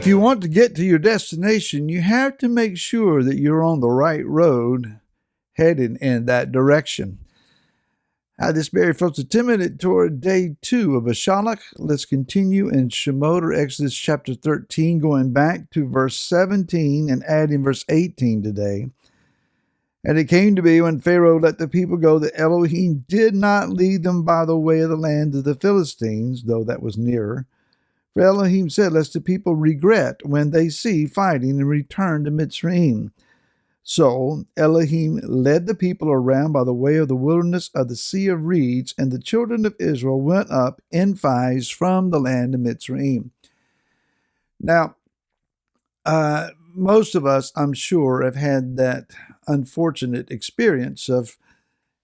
you want to get to your destination, you have to make sure that you're on the right road heading in that direction. Hi, this is Barry from the 10-minute Torah, day 2 of Bashalach. Let's continue in Shemot, or Exodus chapter 13, going back to verse 17 and adding verse 18 today. And it came to be when Pharaoh let the people go that Elohim did not lead them by the way of the land of the Philistines, though that was nearer. For Elohim said, lest the people regret when they see fighting and return to Mitzrayim. So Elohim led the people around by the way of the wilderness of the Sea of Reeds, and the children of Israel went up in fives from the land of Mitzrayim. Now, most of us, I'm sure, have had that unfortunate experience of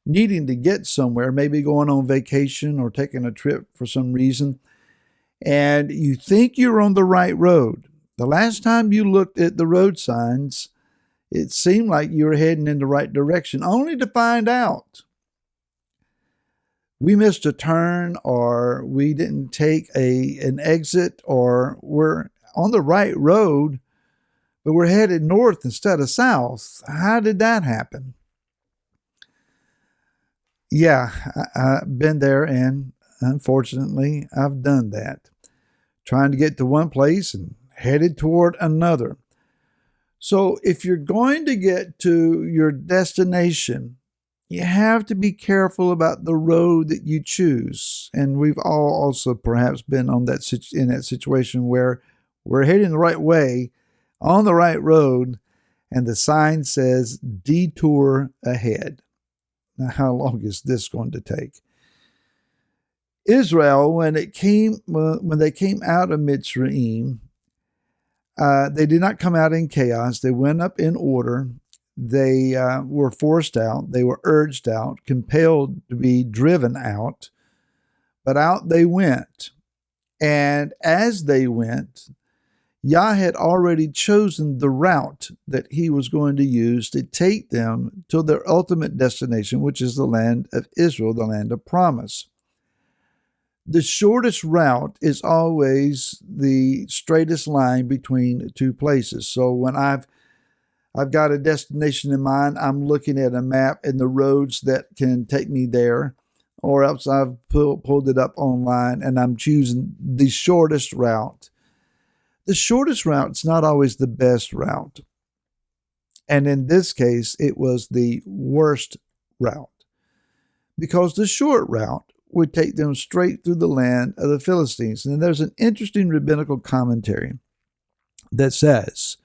needing to get somewhere, maybe going on vacation or taking a trip for some reason, and you think you're on the right road. The last time you looked at the road signs, it seemed like you were heading in the right direction, only to find out we missed a turn, or we didn't take an exit, or we're on the right road, but we're headed north instead of south. How did that happen? Yeah, I've been there, and unfortunately, I've done that. Trying to get to one place and headed toward another. So if you're going to get to your destination, you have to be careful about the road that you choose. And we've all also perhaps been in that situation where we're heading the right way, on the right road, and the sign says detour ahead. Now, how long is this going to take? Israel, when they came out of Mitzrayim, they did not come out in chaos. They went up in order. They were forced out. They were urged out, compelled to be driven out. But out they went. And as they went, Yah had already chosen the route that he was going to use to take them to their ultimate destination, which is the land of Israel, the land of promise. The shortest route is always the straightest line between two places. So when I've got a destination in mind, I'm looking at a map and the roads that can take me there, or else I've pulled it up online and I'm choosing the shortest route. The shortest route is not always the best route. And in this case, it was the worst route, because the short route would take them straight through the land of the Philistines. And there's an interesting rabbinical commentary that says,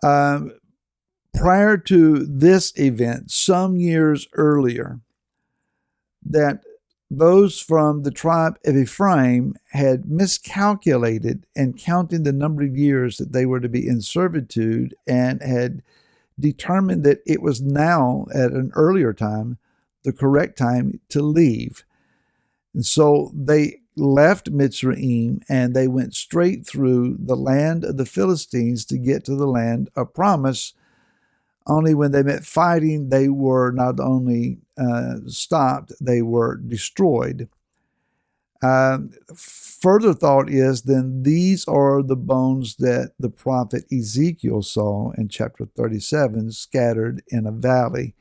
prior to this event, some years earlier, that those from the tribe of Ephraim had miscalculated in counting the number of years that they were to be in servitude, and had determined that it was now, at an earlier time, the correct time to leave. And so they left Mitzrayim and they went straight through the land of the Philistines to get to the land of promise. Only when they met fighting, they were not only stopped, they were destroyed. Further thought is, then these are the bones that the prophet Ezekiel saw in chapter 37, scattered in a valley.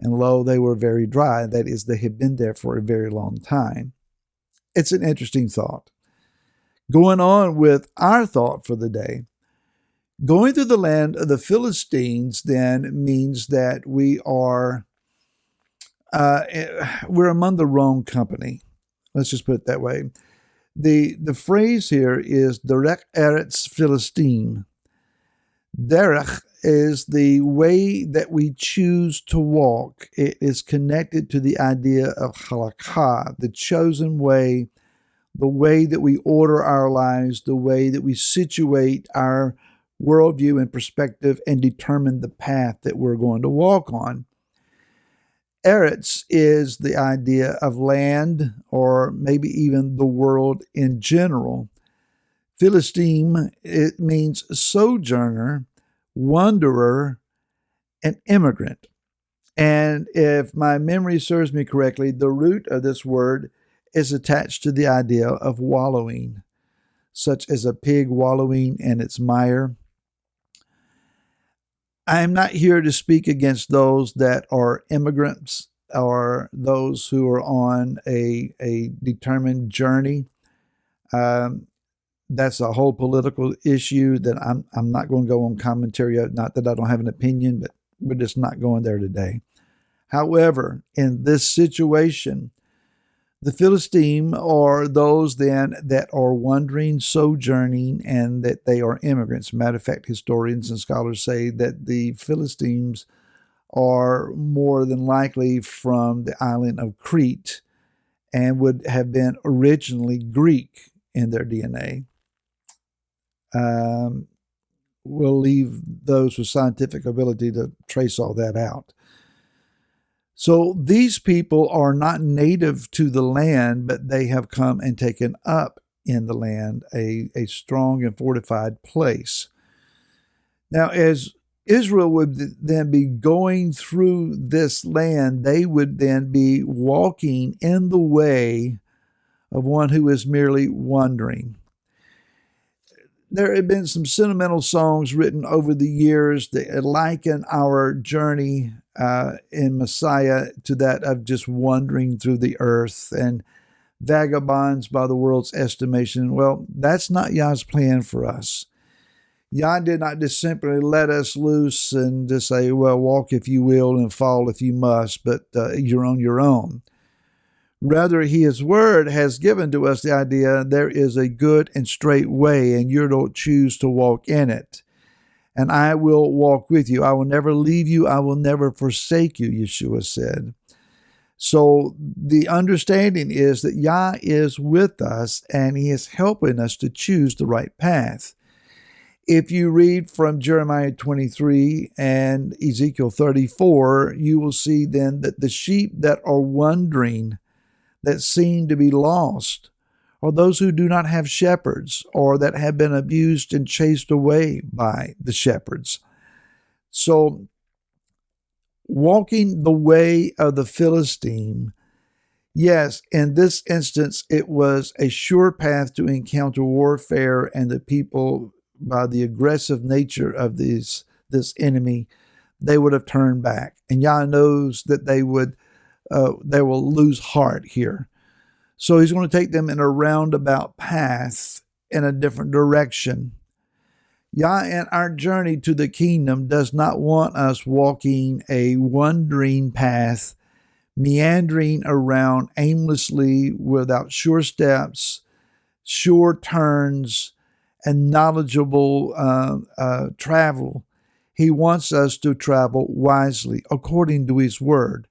And lo, they were very dry. That is, they had been there for a very long time. It's an interesting thought. Going on with our thought for the day, going through the land of the Philistines then means that we're among the wrong company. Let's just put it that way. The phrase here is Derech Eretz Philistine. Derech is the way that we choose to walk. It is connected to the idea of halakha, the chosen way, the way that we order our lives, the way that we situate our worldview and perspective and determine the path that we're going to walk on. Eretz is the idea of land, or maybe even the world in general. Philistine, it means sojourner, wanderer, and immigrant. And if my memory serves me correctly, the root of this word is attached to the idea of wallowing. such as a pig wallowing in its mire. I am not here to speak against those that are immigrants or those who are on a determined journey. Um, that's a whole political issue that I'm not going to go on commentary. Not that I don't have an opinion, but we're just not going there today. However, in this situation, the Philistine are those then that are wandering, sojourning, and that they are immigrants. Matter of fact, historians and scholars say that the Philistines are more than likely from the island of Crete and would have been originally Greek in their DNA. We'll leave those with scientific ability to trace all that out. So these people are not native to the land, but they have come and taken up in the land a strong and fortified place. Now, as Israel would then be going through this land, they would then be walking in the way of one who is merely wandering. There have been some sentimental songs written over the years that liken our journey in Messiah to that of just wandering through the earth and vagabonds by the world's estimation. Well, that's not Yah's plan for us. Yah did not just simply let us loose and just say, well, walk if you will and fall if you must, but you're on your own. Rather, his word has given to us the idea there is a good and straight way, and you don't choose to walk in it. And I will walk with you. I will never leave you. I will never forsake you, Yeshua said. So the understanding is that Yah is with us, and he is helping us to choose the right path. If you read from Jeremiah 23 and Ezekiel 34, you will see then that the sheep that are wandering, that seem to be lost, or those who do not have shepherds, or that have been abused and chased away by the shepherds. So, walking the way of the Philistine, yes, in this instance, it was a sure path to encounter warfare and the people, by the aggressive nature of this enemy, they would have turned back. And Yah knows that they will lose heart here. So he's going to take them in a roundabout path in a different direction. Yah, in our journey to the kingdom, does not want us walking a wandering path, meandering around aimlessly without sure steps, sure turns, and knowledgeable travel. He wants us to travel wisely according to his word.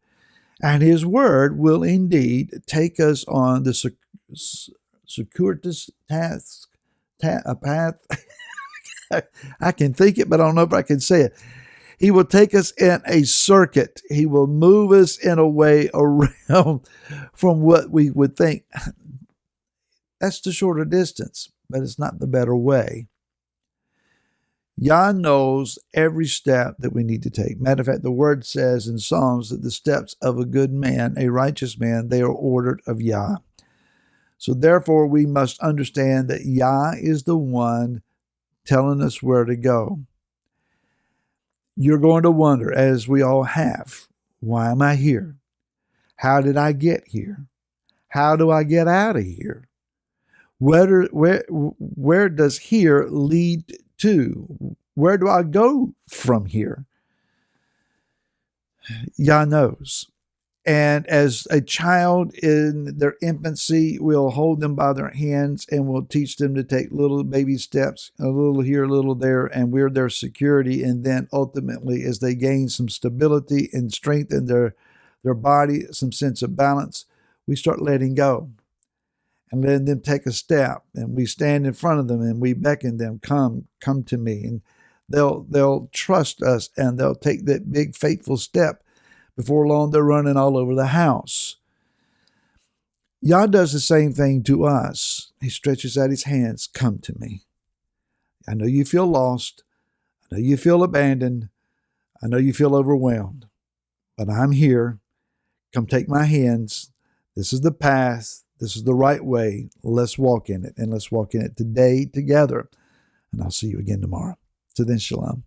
And his word will indeed take us on the circuitous path. I can think it, but I don't know if I can say it. He will take us in a circuit. He will move us in a way around from what we would think. That's the shorter distance, but it's not the better way. Yah knows every step that we need to take. Matter of fact, the word says in Psalms that the steps of a good man, a righteous man, they are ordered of Yah. So therefore, we must understand that Yah is the one telling us where to go. You're going to wonder, as we all have, why am I here? How did I get here? How do I get out of here? Where does here lead to? Where do I go from here? Yah knows. And as a child in their infancy, we'll hold them by their hands and we'll teach them to take little baby steps, a little here, a little there, and we're their security. And then ultimately, as they gain some stability and strength in their body, some sense of balance, we start letting go and letting them take a step. And we stand in front of them and we beckon them, come to me. And they'll trust us and they'll take that big faithful step. Before long, they're running all over the house. Yah does the same thing to us. He stretches out his hands. Come to me. I know you feel lost. I know you feel abandoned. I know you feel overwhelmed. But I'm here. Come take my hands. This is the path. This is the right way. Let's walk in it, and let's walk in it today together. And I'll see you again tomorrow. So then, shalom.